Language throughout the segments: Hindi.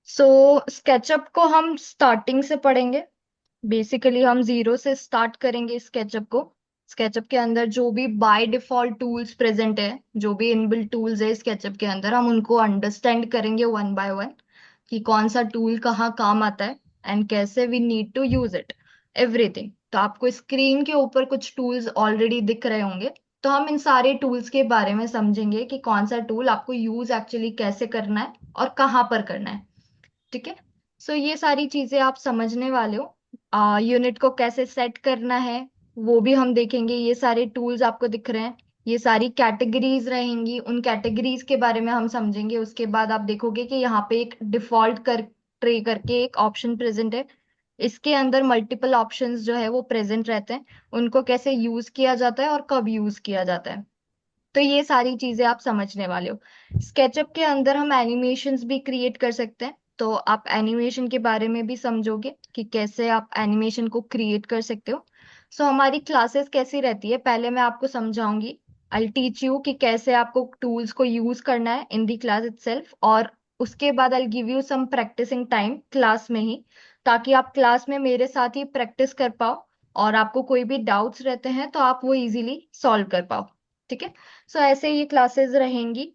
सो स्केचअप को हम स्टार्टिंग से पढ़ेंगे। बेसिकली हम जीरो से स्टार्ट करेंगे स्केचअप को। स्केचअप के अंदर जो भी बाय डिफॉल्ट टूल्स प्रेजेंट है, जो भी इनबिल्ट टूल्स है स्केचअप के अंदर, हम उनको अंडरस्टैंड करेंगे वन बाय वन कि कौन सा टूल कहाँ काम आता है एंड कैसे we need to use it, everything. तो आपको स्क्रीन के ऊपर कुछ टूल्स ऑलरेडी दिख रहे होंगे। तो हम इन सारे टूल्स के बारे में समझेंगे कि कौन सा टूल आपको यूज एक्चुअली कैसे करना है और कहाँ पर करना है। ठीक है। सो ये सारी चीजें आप समझने वाले हो। यूनिट को कैसे सेट करना है वो भी हम देखेंगे। ये सारे टूल्स आपको दिख रहे हैं, ये सारी कैटेगरीज रहेंगी, उन कैटेगरीज के बारे में हम समझेंगे। उसके बाद आप देखोगे कि यहाँ पे एक डिफॉल्ट कर ट्रे करके एक ऑप्शन प्रेजेंट है। इसके अंदर मल्टीपल ऑप्शंस जो है वो प्रेजेंट रहते हैं। उनको कैसे यूज किया जाता है और कब यूज किया जाता है, तो ये सारी चीजें आप समझने वाले हो। स्केचअप के अंदर हम एनिमेशंस भी क्रिएट कर सकते हैं, तो आप एनिमेशन के बारे में भी समझोगे कि कैसे आप एनिमेशन को क्रिएट कर सकते हो। सो हमारी क्लासेस कैसी रहती है, पहले मैं आपको समझाऊंगी। आई टीच यू कि कैसे आपको टूल्स को यूज करना है इन दी क्लास इटसेल्फ, और उसके बाद I give you some practising time class में ही, ताकि आप क्लास में मेरे साथ ही प्रैक्टिस कर पाओ और आपको कोई भी डाउट्स रहते हैं तो आप वो इजीली सॉल्व कर पाओ। ठीक है। सो ऐसे ये क्लासेस रहेंगी।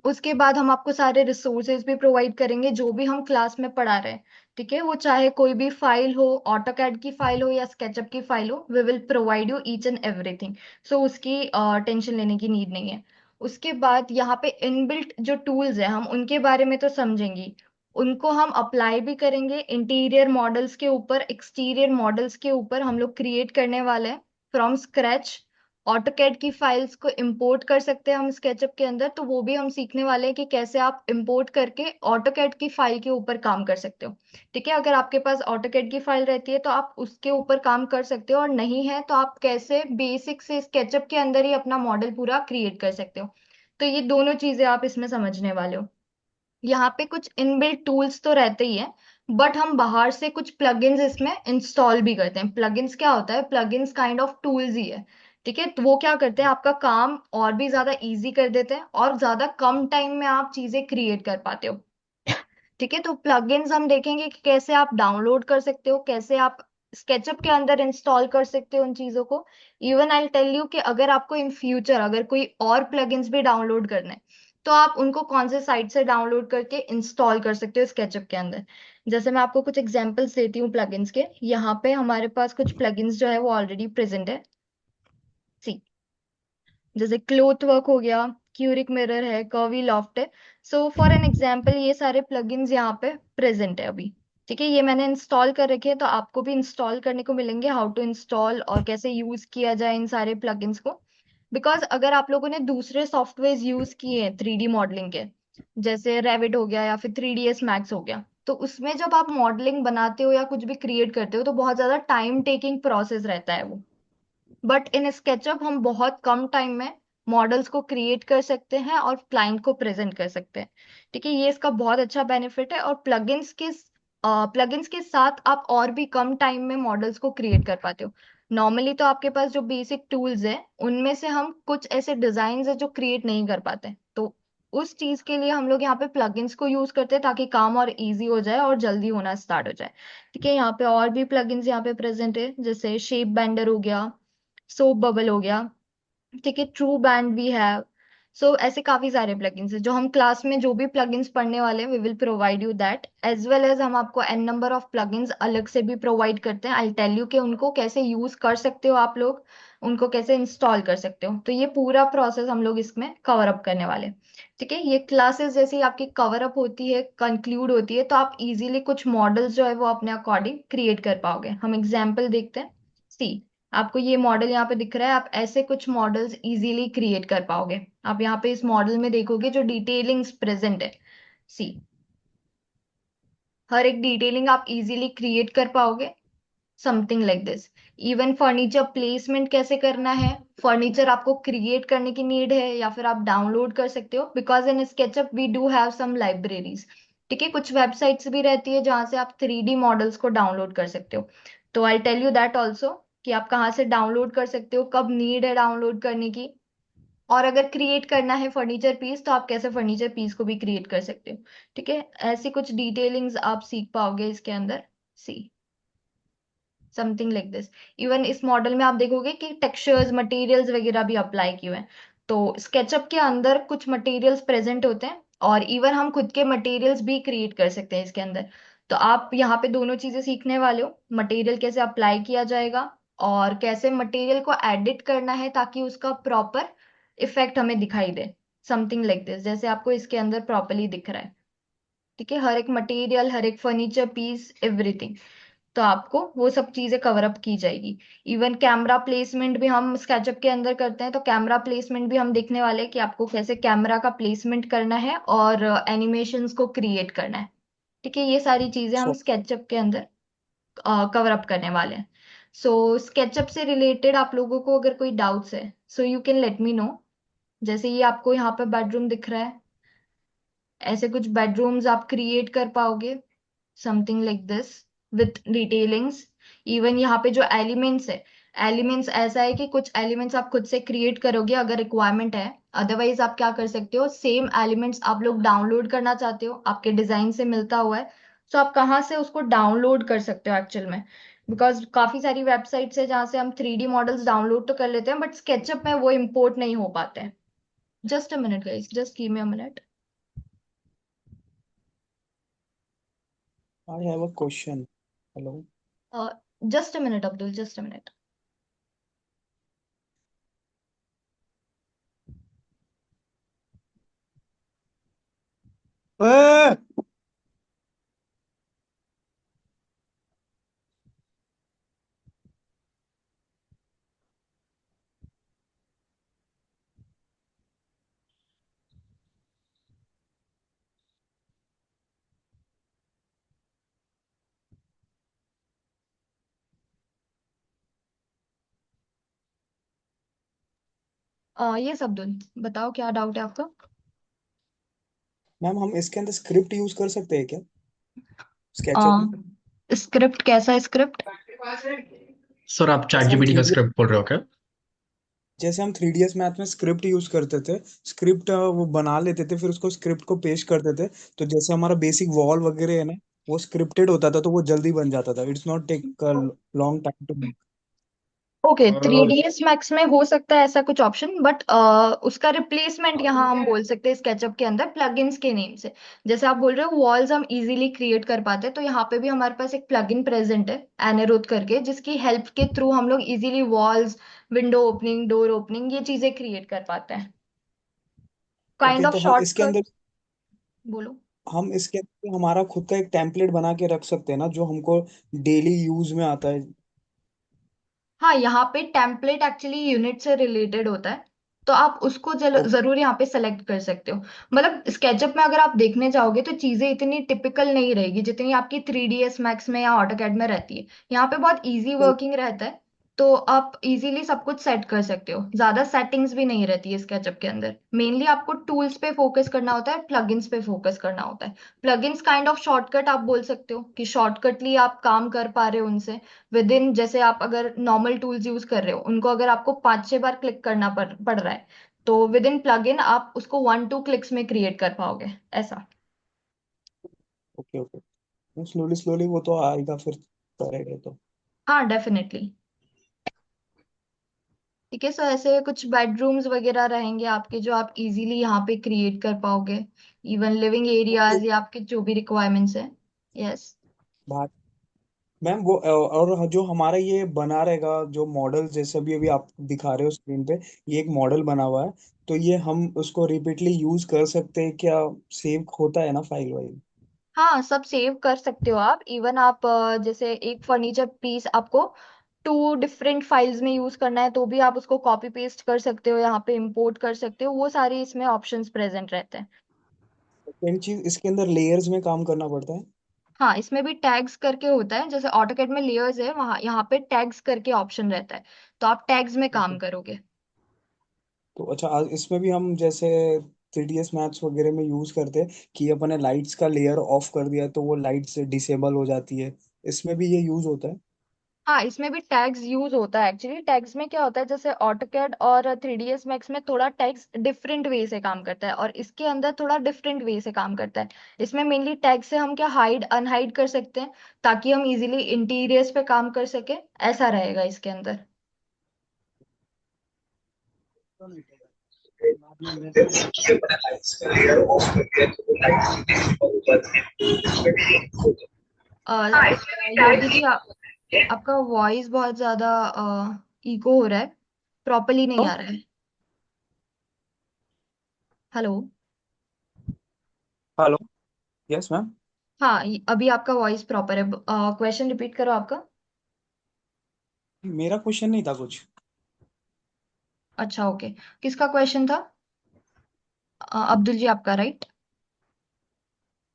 उसके बाद हम आपको सारे रिसोर्सेज भी प्रोवाइड करेंगे जो भी हम क्लास में पढ़ा रहे हैं। ठीक है, वो चाहे कोई भी फाइल हो, ऑटोकैड की फाइल हो या स्केचअप की फाइल हो, we will provide you each and everything. So उसकी टेंशन लेने की नीड नहीं है। उसके बाद यहाँ पे इनबिल्ट जो टूल्स है हम उनके बारे में तो समझेंगे। उनको हम अप्लाई भी करेंगे इंटीरियर मॉडल्स के ऊपर, एक्सटीरियर मॉडल्स के ऊपर हम लोग क्रिएट करने वाले हैं फ्रॉम स्क्रैच। ऑटोकैड की फाइल्स को इंपोर्ट कर सकते हैं हम स्केचअप के अंदर, तो वो भी हम सीखने वाले हैं कि कैसे आप इंपोर्ट करके ऑटोकैड की फाइल के ऊपर काम कर सकते हो। ठीक है, अगर आपके पास ऑटोकैड की फाइल रहती है तो आप उसके ऊपर काम कर सकते हो, और नहीं है तो आप कैसे बेसिक से स्केचअप के अंदर ही अपना मॉडल पूरा क्रिएट कर सकते हो। तो ये दोनों चीजें आप इसमें समझने वाले हो। यहाँ पे कुछ इनबिल्ट टूल्स तो रहते ही हैं, बट हम बाहर से कुछ प्लगइन्स इसमें इंस्टॉल भी करते हैं। प्लगइन्स क्या होता है, प्लगइन्स काइंड ऑफ टूल्स ही है। ठीक है, तो वो क्या करते हैं, आपका काम और भी ज्यादा इजी कर देते हैं और ज्यादा कम टाइम में आप चीजें क्रिएट कर पाते हो। ठीक है, तो प्लगइन्स हम देखेंगे कि कैसे आप डाउनलोड कर सकते हो, कैसे आप स्केचअप के अंदर इंस्टॉल कर सकते हो उन चीजों को। इवन आई टेल यू कि अगर आपको इन फ्यूचर अगर कोई और प्लगइन्स भी डाउनलोड करने हैं, तो आप उनको कौन से साइट से डाउनलोड करके इंस्टॉल कर सकते हो स्केचअप के अंदर। जैसे मैं आपको कुछ एग्जांपल्स देती हूँ प्लगइन्स के। यहाँ पे हमारे पास कुछ प्लगइन्स जो है वो ऑलरेडी प्रेजेंट है। सी, जैसे क्लोथ वर्क हो गया, क्यूरिक मिरर है, कर्वी लॉफ्ट है। सो फॉर एन एग्जांपल ये सारे प्लगइन्स यहाँ पे प्रेजेंट है अभी। ठीक है, ये मैंने इंस्टॉल कर रखे हैं, तो आपको भी इंस्टॉल करने को मिलेंगे, हाउ टू इंस्टॉल और कैसे यूज किया जाए इन सारे प्लगइन्स को। बिकॉज अगर आप लोगों ने दूसरे सॉफ्टवेयर यूज किए हैं 3D मॉडलिंग के, जैसे रेविट हो गया या फिर 3ds मैक्स हो गया, तो उसमें जब आप मॉडलिंग बनाते हो या कुछ भी क्रिएट करते हो तो बहुत ज्यादा टाइम टेकिंग प्रोसेस रहता है वो। बट इन स्केचअप हम बहुत कम टाइम में मॉडल्स को क्रिएट कर सकते हैं और क्लाइंट को प्रेजेंट कर सकते हैं। ठीक है, ये इसका बहुत अच्छा बेनिफिट है। और प्लगइन्स के साथ आप और भी कम टाइम में मॉडल्स को क्रिएट कर पाते हो। नॉर्मली तो आपके पास जो बेसिक टूल्स है उनमें से हम कुछ ऐसे डिजाइन है जो क्रिएट नहीं कर पाते, तो उस चीज के लिए हम लोग यहाँ पे प्लगइन्स को यूज करते हैं ताकि काम और इजी हो जाए और जल्दी होना स्टार्ट हो जाए। ठीक है, यहाँ पे और भी प्लगइन्स यहाँ पे प्रेजेंट है, जैसे शेप बेंडर हो गया, सोप बबल हो गया। ठीक है, ट्रू बैंड भी है। सो ऐसे काफी सारे प्लगइन्स हैं जो हम क्लास में जो भी प्लगइन्स पढ़ने वाले हैं we will provide you that, as well as हम आपको एन नंबर ऑफ प्लगइन्स अलग से भी प्रोवाइड करते हैं। आई टेल यू कि उनको कैसे यूज कर सकते हो आप लोग, उनको कैसे इंस्टॉल कर सकते हो। तो ये पूरा प्रोसेस हम लोग इसमें कवर अप करने वाले हैं। ठीक है, ये क्लासेस जैसे ही आपकी कवर अप होती है, कंक्लूड होती है, तो आप इजीली कुछ मॉडल्स जो है वो अपने अकॉर्डिंग क्रिएट कर पाओगे। हम एग्जाम्पल देखते हैं। सी, आपको ये मॉडल यहाँ पे दिख रहा है, आप ऐसे कुछ मॉडल्स इजीली क्रिएट कर पाओगे। आप यहाँ पे इस मॉडल में देखोगे जो डिटेलिंग्स प्रेजेंट है। सी, हर एक डिटेलिंग आप इजीली क्रिएट कर पाओगे, something like this. Even furniture placement कैसे करना है, फर्नीचर आपको क्रिएट करने की नीड है या फिर आप डाउनलोड कर सकते हो, because in SketchUp we do have some libraries. ठीक है, कुछ वेबसाइट्स भी रहती है जहां से आप 3D मॉडल्स को डाउनलोड कर सकते हो। तो I tell you that also कि आप कहाँ से डाउनलोड कर सकते हो, कब नीड है डाउनलोड करने की। और अगर क्रिएट करना है फर्नीचर पीस तो आप कैसे फर्नीचर पीस को भी क्रिएट कर सकते हो। ठीक है, ऐसी कुछ डिटेलिंग्स आप सीख पाओगे इसके अंदर। See something like this. Even इस मॉडल में आप देखोगे कि टेक्सचर्स मटेरियल्स वगैरह भी अप्लाई किए हुए हैं। तो स्केचअप के अंदर कुछ मटेरियल्स प्रेजेंट होते हैं, और इवन हम खुद के मटेरियल्स भी क्रिएट कर सकते हैं इसके अंदर। तो आप यहाँ पे दोनों चीजें सीखने वाले हो, मटेरियल कैसे अप्लाई किया जाएगा और कैसे मटेरियल को एडिट करना है ताकि उसका प्रॉपर इफेक्ट हमें दिखाई दे। समथिंग लाइक दिस, जैसे आपको इसके अंदर प्रॉपरली दिख रहा है। ठीक है, हर एक मटेरियल, हर एक फर्नीचर पीस, एवरीथिंग। तो आपको वो सब चीजें कवर अप की जाएगी। इवन कैमरा प्लेसमेंट भी हम स्केचअप के अंदर करते हैं, तो कैमरा प्लेसमेंट भी हम देखने वाले हैं कि आपको कैसे कैमरा का प्लेसमेंट करना है और एनिमेशंस को क्रिएट करना है। ठीक है, ये सारी चीजें हम सो स्केचअप के अंदर कवर अप करने वाले हैं। सो स्केचअप से रिलेटेड आप लोगों को अगर कोई डाउट्स है, so you can let me know. जैसे ये आपको यहाँ पे बेडरूम दिख रहा है, ऐसे कुछ बेडरूम्स आप क्रिएट कर पाओगे, something like this, with detailings. Even यहाँ पे जो एलिमेंट्स है, एलिमेंट्स ऐसा है कि कुछ एलिमेंट्स आप खुद से क्रिएट करोगे अगर रिक्वायरमेंट है। अदरवाइज आप क्या कर सकते हो, सेम एलिमेंट्स आप लोग डाउनलोड करना चाहते हो, आपके डिजाइन से मिलता हुआ है, तो आप कहाँ से उसको डाउनलोड कर सकते हो एक्चुअल में। बिकॉज काफी सारी वेबसाइट्स है जहाँ से हम 3D मॉडल्स डाउनलोड तो कर लेते हैं, बट स्केचअप में वो इम्पोर्ट नहीं हो पाते हैं। Just a minute guys, just give me a minute. I have a question. Hello. Just a minute Abdul, just a minute. Yes Abdul, बताओ क्या डाउट है आपका। मैम हम इसके अंदर स्क्रिप्ट यूज कर सकते हैं क्या, स्केचअप में? स्क्रिप्ट, कैसा स्क्रिप्ट। सर आप चैट जैसे हम जीपीटी का थ्री स्क्रिप्ट बोल रहे हो क्या? जैसे हम 3ds मैथ में स्क्रिप्ट यूज करते थे, स्क्रिप्ट वो बना लेते थे, फिर उसको स्क्रिप्ट को पेस्ट करते थे। तो जैसे हमारा बेसिक वॉल वगैरह है ना, वो स्क्रिप्टेड होता था तो वो जल्दी बन जाता था। It's not take long time to make. Okay, three uh, D S Max में हो सकता है ऐसा कुछ ऑप्शन, बट उसका रिप्लेसमेंट यहाँ हम बोल सकते हैं स्केचअप के अंदर प्लगइन्स के नेम से। जैसे आप बोल रहे हो वॉल्स हम इजीली क्रिएट कर पाते हैं, तो यहाँ पे भी हमारे पास एक प्लगइन प्रेजेंट है एनेरोथ करके, जिसकी हेल्प के थ्रू हम लोग easily walls, window opening, door opening, ये चीजें क्रिएट कर पाते हैं। काइंड ओके, ऑफ तो शॉर्टकट। बोलो। हम इसके अंदर हमारा खुद का एक टेम्पलेट बना के रख सकते हैं ना, जो हमको डेली यूज में आता है। हाँ, यहाँ पे टेम्पलेट एक्चुअली यूनिट से रिलेटेड होता है, तो आप उसको ओ- जरूर यहाँ पे सेलेक्ट कर सकते हो। मतलब स्केचअप में अगर आप देखने जाओगे तो चीजें इतनी टिपिकल नहीं रहेगी जितनी आपकी 3ds मैक्स में या ऑटोकैड में रहती है। यहाँ पे बहुत इजी तो वर्किंग रहता है, तो आप इजीली सब कुछ सेट कर सकते हो, ज्यादा सेटिंग्स भी नहीं रहती है स्केचअप के अंदर। मेनली आपको टूल्स पे फोकस करना होता है, प्लगइन्स पे फोकस करना होता है। प्लगइन्स काइंड ऑफ शॉर्टकट आप बोल सकते हो कि शॉर्टकटली आप काम कर पा रहे हो उनसे विद इन। जैसे आप अगर नॉर्मल टूल्स यूज कर रहे हो, उनको अगर आपको 5-6 बार क्लिक करना पड़ रहा है, तो विद इन प्लग इन आप उसको 1-2 क्लिक्स में क्रिएट कर पाओगे, ऐसा। ओके ओके, स्लोली स्लोली वो तो आएगा फिर, करेगा तो। हाँ, डेफिनेटली। ठीक है, सो ऐसे कुछ बेडरूम्स वगैरह रहेंगे आपके जो आप इजीली यहाँ पे क्रिएट कर पाओगे। इवन लिविंग वो एरियाज या आपके जो भी रिक्वायरमेंट्स है। यस। बात मैम, वो और जो हमारा ये बना रहेगा, जो मॉडल जैसे भी अभी आप दिखा रहे हो स्क्रीन पे, ये एक मॉडल बना हुआ है। तो ये हम उसको रिपीटली यूज कर सकते हैं क्या? सेव होता है ना फाइल वाइल? हाँ, सब सेव कर सकते हो आप। इवन आप जैसे एक फर्नीचर पीस आपको 2 डिफरेंट फाइल्स में यूज करना है तो भी आप उसको कॉपी पेस्ट कर सकते हो, यहाँ पे इंपोर्ट कर सकते हो, वो सारे इसमें ऑप्शंस प्रेजेंट रहते हैं। सेकंड चीज, इसके अंदर लेयर्स में काम करना पड़ता है। हाँ, इसमें भी टैग्स करके होता है, जैसे ऑटोकैड में लेयर्स है, वहाँ यहाँ पे टैग्स करके ऑप्शन रहता है, तो आप टैग्स में काम ओके, करोगे। तो अच्छा, आज इसमें भी हम जैसे 3ds मैथ्स वगैरह में यूज करते हैं कि अपने लाइट्स का लेयर ऑफ कर दिया तो वो लाइट्स डिसेबल हो जाती है, इसमें भी ये यूज होता है। हाँ, इसमें भी टैग्स यूज होता है। एक्चुअली टैग्स में क्या होता है, जैसे ऑटोकैड और 3ds मैक्स में थोड़ा टैग्स डिफरेंट वे से काम करता है और इसके अंदर थोड़ा डिफरेंट वे से काम करता है। इसमें मेनली टैग से हम क्या हाइड अनहाइड कर सकते हैं ताकि हम इजीली इंटीरियर्स पे काम कर सके, ऐसा रहेगा इसके अंदर। योगी जी, आपका वॉइस बहुत ज्यादा इको हो रहा है, प्रॉपरली नहीं आ रहा है। हेलो। हेलो। Yes ma'am. हाँ, अभी आपका वॉइस प्रॉपर है। क्वेश्चन रिपीट करो आपका। मेरा क्वेश्चन नहीं था कुछ। अच्छा, ओके। किसका क्वेश्चन था? अब्दुल जी आपका, राइट?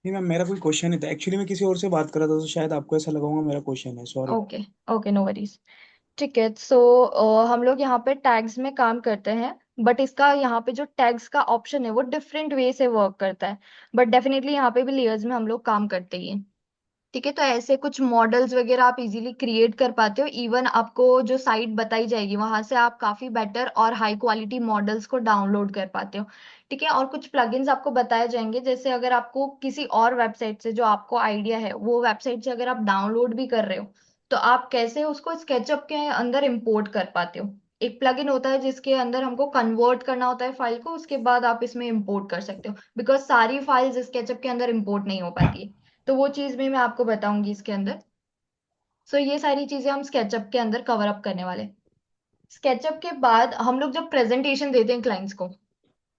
नहीं मैम, मेरा कोई क्वेश्चन नहीं था एक्चुअली, मैं किसी और से बात कर रहा था तो शायद आपको ऐसा लगा होगा मेरा क्वेश्चन है, sorry. Okay. Okay, no worries. ठीक है, सो हम लोग यहाँ पे टैग्स में काम करते हैं, बट इसका यहाँ पे जो टैग्स का ऑप्शन है वो डिफरेंट वे से वर्क करता है। बट डेफिनेटली यहाँ पे भी लेयर्स में हम लोग काम करते ही हैं। ठीक है, तो ऐसे कुछ मॉडल्स वगैरह आप इजीली क्रिएट कर पाते हो। इवन आपको जो साइट बताई जाएगी वहां से आप काफी बेटर और हाई क्वालिटी मॉडल्स को डाउनलोड कर पाते हो। ठीक है, और कुछ प्लगइन्स आपको बताए जाएंगे, जैसे अगर आपको किसी और वेबसाइट से जो आपको आइडिया है वो वेबसाइट से अगर आप डाउनलोड भी कर रहे हो तो आप कैसे उसको स्केचअप के अंदर इंपोर्ट कर पाते हो। एक प्लगइन होता है जिसके अंदर हमको कन्वर्ट करना होता है फाइल को, उसके बाद आप इसमें इंपोर्ट कर सकते हो, बिकॉज सारी फाइल्स स्केचअप के अंदर इंपोर्ट नहीं हो पाती है। तो वो चीज भी मैं आपको बताऊंगी इसके अंदर। सो ये सारी चीजें हम स्केचअप के अंदर कवर अप करने वाले। स्केचअप के बाद हम लोग जब प्रेजेंटेशन देते हैं क्लाइंट्स को,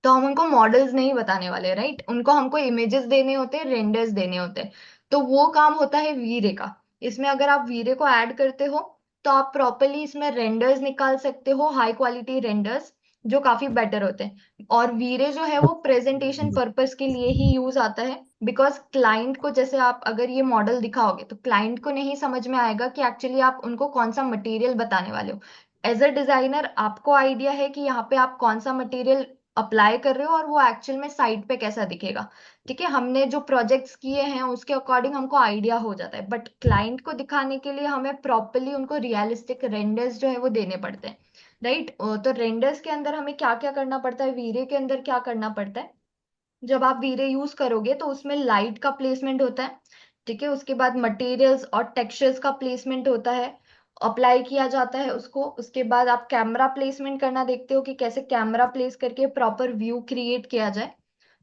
तो हम उनको मॉडल्स नहीं बताने वाले, राइट? उनको हमको इमेजेस देने होते हैं, रेंडर्स देने होते हैं। तो वो काम होता है वीरे का। इसमें अगर आप वीरे को ऐड करते हो तो आप प्रॉपरली इसमें रेंडर्स निकाल सकते हो, हाई क्वालिटी रेंडर्स जो काफी बेटर होते हैं। और वीरे जो है वो प्रेजेंटेशन पर्पस के लिए ही यूज आता है, बिकॉज क्लाइंट को, जैसे आप अगर ये मॉडल दिखाओगे तो क्लाइंट को नहीं समझ में आएगा कि एक्चुअली आप उनको कौन सा मटेरियल बताने वाले हो। एज अ डिजाइनर आपको आइडिया है कि यहाँ पे आप कौन सा मटेरियल अप्लाई कर रहे हो और वो एक्चुअल में साइट पे कैसा दिखेगा। ठीक है, हमने जो प्रोजेक्ट्स किए हैं उसके अकॉर्डिंग हमको आइडिया हो जाता है, बट क्लाइंट को दिखाने के लिए हमें प्रॉपरली उनको रियलिस्टिक रेंडर्स जो है वो देने पड़ते हैं, राइट? तो रेंडर्स के अंदर हमें क्या क्या करना पड़ता है, वीरे के अंदर क्या करना पड़ता है, जब आप वीरे यूज करोगे तो उसमें लाइट का प्लेसमेंट होता है। ठीक है, उसके बाद मटेरियल्स और टेक्सचर्स का प्लेसमेंट होता है, अप्लाई किया जाता है उसको। उसके बाद आप कैमरा प्लेसमेंट करना देखते हो कि कैसे कैमरा प्लेस करके प्रॉपर व्यू क्रिएट किया जाए।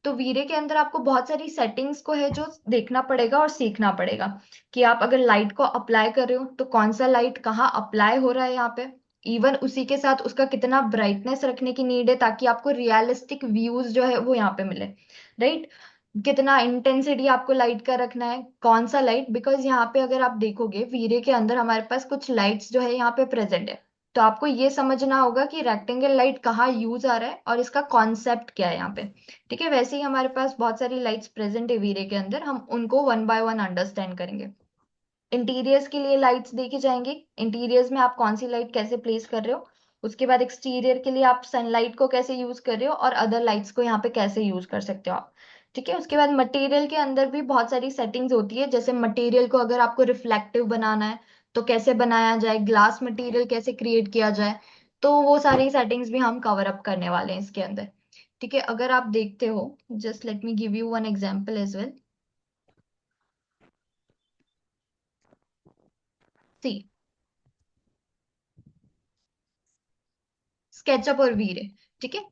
तो वीरे के अंदर आपको बहुत सारी सेटिंग्स को है जो देखना पड़ेगा और सीखना पड़ेगा, कि आप अगर लाइट को अप्लाई कर रहे हो तो कौन सा लाइट कहाँ अप्लाई हो रहा है यहाँ पे। इवन उसी के साथ उसका कितना ब्राइटनेस रखने की नीड है ताकि आपको रियलिस्टिक व्यूज जो है वो यहाँ पे मिले, राइट? कितना इंटेंसिटी आपको लाइट का रखना है, कौन सा लाइट, बिकॉज यहाँ पे अगर आप देखोगे वीरे के अंदर हमारे पास कुछ लाइट्स जो है यहाँ पे प्रेजेंट है। तो आपको ये समझना होगा कि रेक्टेंगल लाइट कहाँ यूज आ रहा है और इसका कॉन्सेप्ट क्या है यहाँ पे। ठीक है, वैसे ही हमारे पास बहुत सारी लाइट्स प्रेजेंट है वीरे के अंदर, हम उनको वन बाय वन अंडरस्टैंड करेंगे। इंटीरियर्स के लिए लाइट्स देखी जाएंगी, इंटीरियर्स में आप कौन सी लाइट कैसे प्लेस कर रहे हो। उसके बाद एक्सटीरियर के लिए आप सनलाइट को कैसे यूज कर रहे हो और अदर लाइट्स को यहाँ पे कैसे यूज कर सकते हो आप। ठीक है, उसके बाद मटेरियल के अंदर भी बहुत सारी सेटिंग्स होती है, जैसे मटेरियल को अगर आपको रिफ्लेक्टिव बनाना है तो कैसे बनाया जाए, ग्लास मटेरियल कैसे क्रिएट किया जाए। तो वो सारी सेटिंग्स भी हम कवर अप करने वाले हैं इसके अंदर। ठीक है, अगर आप देखते हो, just let me give you one example as well. See, SketchUp और वीरे। ठीक है,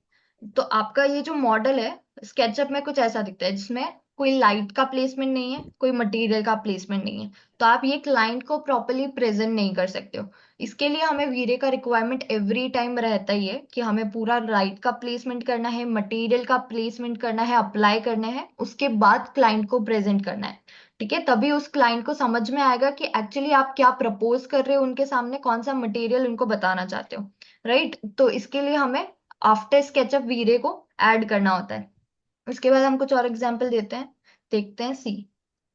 तो आपका ये जो मॉडल है स्केचअप में कुछ ऐसा दिखता है जिसमें कोई लाइट का प्लेसमेंट नहीं है, कोई मटेरियल का प्लेसमेंट नहीं है। तो आप ये क्लाइंट को प्रॉपरली प्रेजेंट नहीं कर सकते हो। इसके लिए हमें वीरे का रिक्वायरमेंट एवरी टाइम रहता ही है कि हमें पूरा लाइट का प्लेसमेंट करना है, मटेरियल का प्लेसमेंट करना है, अप्लाई करना है, उसके बाद क्लाइंट को प्रेजेंट करना है। ठीक है, तभी उस क्लाइंट को समझ में आएगा कि एक्चुअली आप क्या प्रपोज कर रहे हो, उनके सामने कौन सा मटेरियल उनको बताना चाहते हो, राइट? तो इसके लिए हमें आफ्टर स्केचअप वीरे को ऐड करना होता है। उसके बाद हम कुछ और एग्जांपल देते हैं, देखते हैं। सी,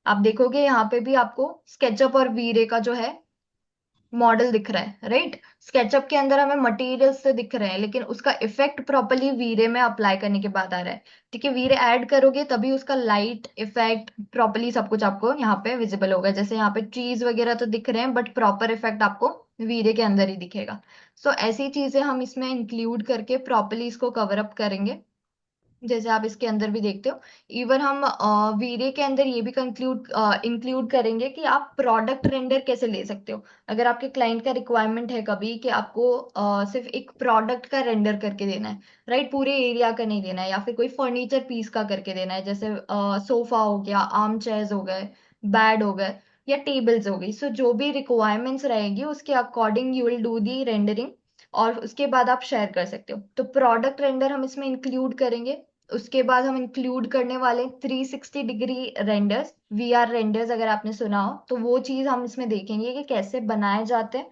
आप देखोगे यहाँ पे भी आपको स्केचअप और वीरे का जो है मॉडल दिख रहा है, राइट। स्केचअप के अंदर हमें मटेरियल्स से दिख रहे हैं, लेकिन उसका इफेक्ट प्रॉपरली वीरे में अप्लाई करने के बाद आ रहा है। ठीक है, वीरे ऐड करोगे तभी उसका लाइट इफेक्ट प्रॉपरली सब कुछ आपको यहाँ पे विजिबल होगा। जैसे यहाँ पे ट्रीज वगैरह तो दिख रहे हैं, बट प्रॉपर इफेक्ट आपको वीरे के अंदर ही दिखेगा। सो ऐसी चीजें हम इसमें इंक्लूड करके प्रॉपरली इसको कवर अप करेंगे, जैसे आप इसके अंदर भी देखते हो। इवन हम वीरे के अंदर ये भी कंक्लूड इंक्लूड करेंगे कि आप प्रोडक्ट रेंडर कैसे ले सकते हो। अगर आपके क्लाइंट का रिक्वायरमेंट है कभी कि आपको सिर्फ एक प्रोडक्ट का रेंडर करके देना है, राइट, पूरे एरिया का नहीं देना है, या फिर कोई फर्नीचर पीस का करके देना है, जैसे सोफा हो गया, आर्म चेयर्स हो गए, बेड हो गए, या टेबल्स हो गई। सो जो भी रिक्वायरमेंट्स रहेगी उसके according you will do the rendering, और उसके बाद आप शेयर कर सकते हो। तो प्रोडक्ट रेंडर हम इसमें इंक्लूड करेंगे। उसके बाद हम इंक्लूड करने वाले 360 डिग्री रेंडर्स, वीआर रेंडर्स, अगर आपने सुना हो तो वो चीज हम इसमें देखेंगे कि कैसे बनाए जाते हैं।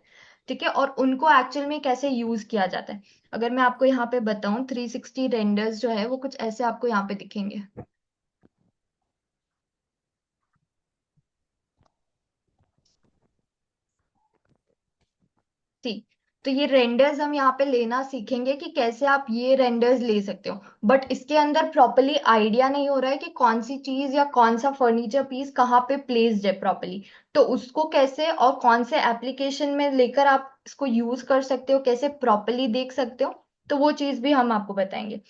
ठीक है, और उनको एक्चुअल में कैसे यूज किया जाता है। अगर मैं आपको यहाँ पे बताऊं, 360 रेंडर्स जो है वो कुछ ऐसे आपको यहाँ पे दिखेंगे। ठीक, तो ये रेंडर्स हम यहाँ पे लेना सीखेंगे कि कैसे आप ये रेंडर्स ले सकते हो। बट इसके अंदर प्रॉपरली आइडिया नहीं हो रहा है कि कौन सी चीज या कौन सा फर्नीचर पीस कहाँ पे प्लेस्ड है प्रॉपरली। तो उसको कैसे और कौन से एप्लीकेशन में लेकर आप इसको यूज कर सकते हो, कैसे प्रॉपरली देख सकते हो, तो वो चीज भी हम आपको बताएंगे।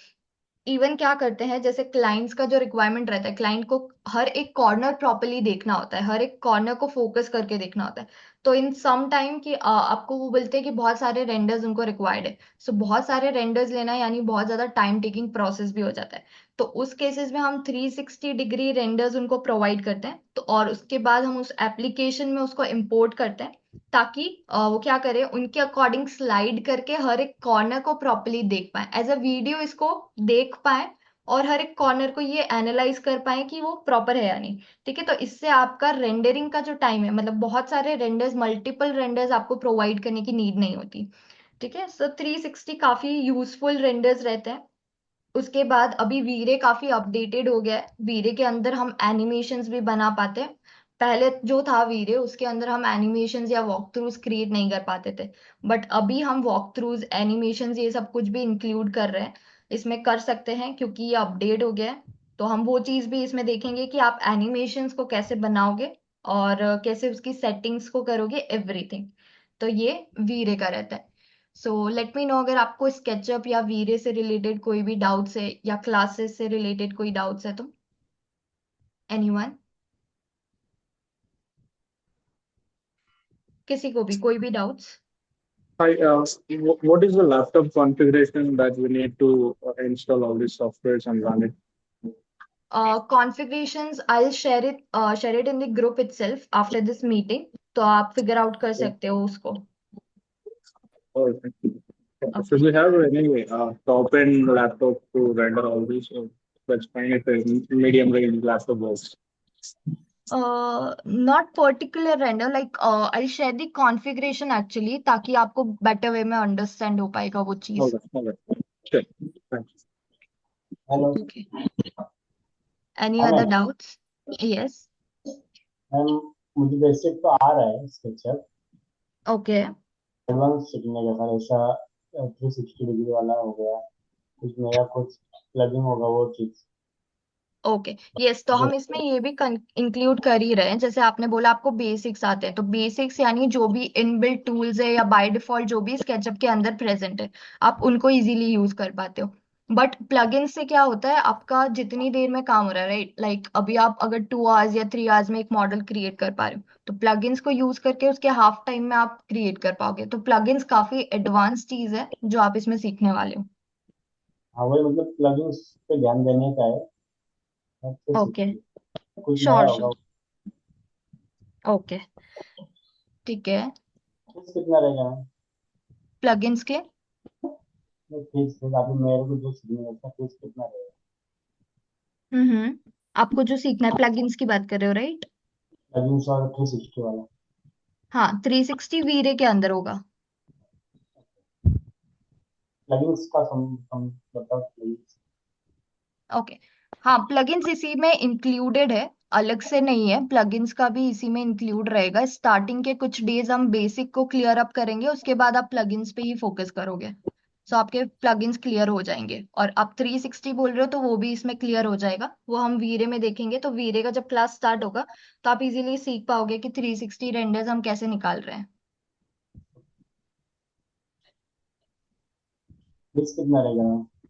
इवन क्या करते हैं, जैसे क्लाइंट्स का जो रिक्वायरमेंट रहता है, क्लाइंट को हर एक कॉर्नर प्रॉपरली देखना होता है, हर एक कॉर्नर को फोकस करके देखना होता है। तो इन सम टाइम कि आपको वो बोलते हैं कि बहुत सारे रेंडर्स उनको रिक्वायर्ड है। सो बहुत सारे रेंडर्स लेना यानी बहुत ज्यादा टाइम टेकिंग प्रोसेस भी हो जाता है। तो उस केसेस में हम 360 डिग्री रेंडर्स उनको प्रोवाइड करते हैं, तो और उसके बाद हम उस एप्लीकेशन में उसको इम्पोर्ट करते हैं, ताकि वो क्या करे, उनके अकॉर्डिंग स्लाइड करके हर एक कॉर्नर को प्रॉपरली देख पाए, एज अ वीडियो इसको देख पाए, और हर एक कॉर्नर को ये एनालाइज कर पाए कि वो प्रॉपर है या नहीं। ठीक है, तो इससे आपका रेंडरिंग का जो टाइम है, मतलब बहुत सारे रेंडर्स, मल्टीपल रेंडर्स आपको प्रोवाइड करने की नीड नहीं होती। ठीक है, सो 360 काफी यूजफुल रेंडर्स रहते हैं। उसके बाद अभी वीरे काफी अपडेटेड हो गया है, वीरे के अंदर हम एनिमेशंस भी बना पाते हैं। पहले जो था वीरे, उसके अंदर हम एनिमेशंस या वॉक थ्रूज क्रिएट नहीं कर पाते थे, बट अभी हम वॉक थ्रूज, एनिमेशंस, ये सब कुछ भी इंक्लूड कर रहे हैं, इसमें कर सकते हैं क्योंकि ये अपडेट हो गया है। तो हम वो चीज भी इसमें देखेंगे कि आप एनिमेशंस को कैसे बनाओगे और कैसे उसकी सेटिंग्स को करोगे, एवरीथिंग। तो ये वीरे का रहता है। सो लेट मी नो अगर आपको स्केचअप या वीरे से रिलेटेड कोई भी डाउट्स है, या क्लासेस से रिलेटेड कोई डाउट्स है तो। एनीवन, किसी को भी कोई भी doubts. Hi, what is the laptop configuration that we need to install all these softwares and run it? Configurations I share it in the group itself after this meeting, तो आप फिगर आउट कर सकते हो उसको। Or okay, should we have any top-end laptop to render all these? Or that's fine if a medium-range laptop works. Not particular render, like I share the configuration actually, ताकि आपको बेटर वे में अंडरस्टैंड हो पाएगा वो चीज। All right. Sure. Thanks. Hello okay, any हाँ other ma'am. Doubts? Yes. Ma'am मुझे बेसिक तो आ रहा है स्केचअप, ओके, एडवांस सीखने का सर ऐसा 360 डिग्री वाला हो गया, कुछ नया कुछ प्लगइन होगा वो चीज। Okay, yes. तो हम इसमें ये भी इंक्लूड कर ही रहे हैं, जैसे आपने बोला आपको बेसिक्स आते हैं, तो बेसिक्स यानी जो भी इनबिल्ट टूल्स है या बाय डिफॉल्ट जो भी स्केचअप के अंदर प्रेजेंट है, आप उनको इजीली यूज कर पाते हो। बट प्लगइन से क्या होता है, आपका जितनी देर में काम हो रहा है, राइट, लाइक अभी आप अगर 2 आवर्स या 3 आवर्स में एक मॉडल क्रिएट कर पा रहे हो, तो प्लगइन्स को यूज करके उसके हाफ टाइम में आप क्रिएट कर पाओगे। तो प्लगइन्स काफी एडवांस चीज है जो आप इसमें सीखने वाले हो। हाँ वही मतलब प्लगइन्स पे ध्यान देने का है, ओके, 360 कुछ नया श्योर होगा। श्योर। ओके, ठीक है। फीस कितना रहेगा मैम? प्लगइन्स के नहीं, फीस फीस अभी मेरे को जो सीखने का फीस कितना रहेगा? आपको जो सीखना है, प्लगइन्स की बात कर रहे हो, राइट? प्लगइन्स और 360 वाला। हाँ, 360 वीरे के अंदर होगा। प्लगइन्स का सम बताओ प्लीज। ओके, हाँ, प्लगइन्स इसी में इंक्लूडेड है। अलग से नहीं है, प्लगइन्स का भी इसी में इंक्लूड रहेगा। स्टार्टिंग के कुछ डेज हम बेसिक को क्लियर अप करेंगे, उसके बाद आप प्लगइन्स पे ही फोकस करोगे। सो आपके प्लगइन्स क्लियर हो जाएंगे, और आप 360 बोल रहे हो तो वो भी इसमें क्लियर हो जाएगा। वो हम वीरे में देखेंगे, तो वीरे का जब क्लास स्टार्ट होगा तो आप इजीली सीख पाओगे कि 360 रेंडर्स हम कैसे निकाल रहे हैं। फीस कितना रहेगा?